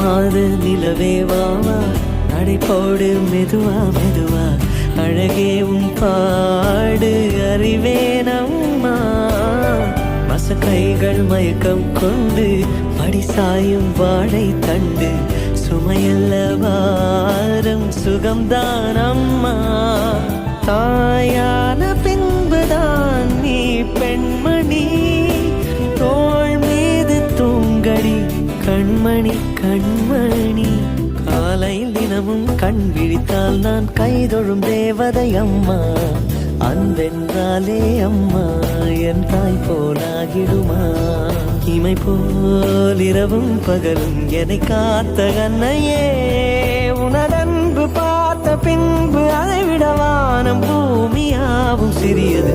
மாத நிலவே வாவா நடை போடு மெதுவா மெதுவா அழகே உன் பாடு அறிவேனம்மா மசக்கைகள் மயக்கம் கொண்டு படிசாயும் வாழை தண்டு சுமையல்ல வாரம் சுகம்தான் அம்மா தாயான பின்புதான் நீ பெண்மணி தோள் மீது தூங்கடி கண்மணி கண்மணி காலையில் தினமும் கண் விழித்தால் நான் கைதொழும் தேவதை அம்மா அன்பென்றாலே அம்மா என் தாய் போலாகிடுமா இமை போல் இரவும் பகலும் என்னை காத்த கண்ணையே உனதன்பு பார்த்த பின்பு அதை விட வானம் பூமியாவும் சிறியது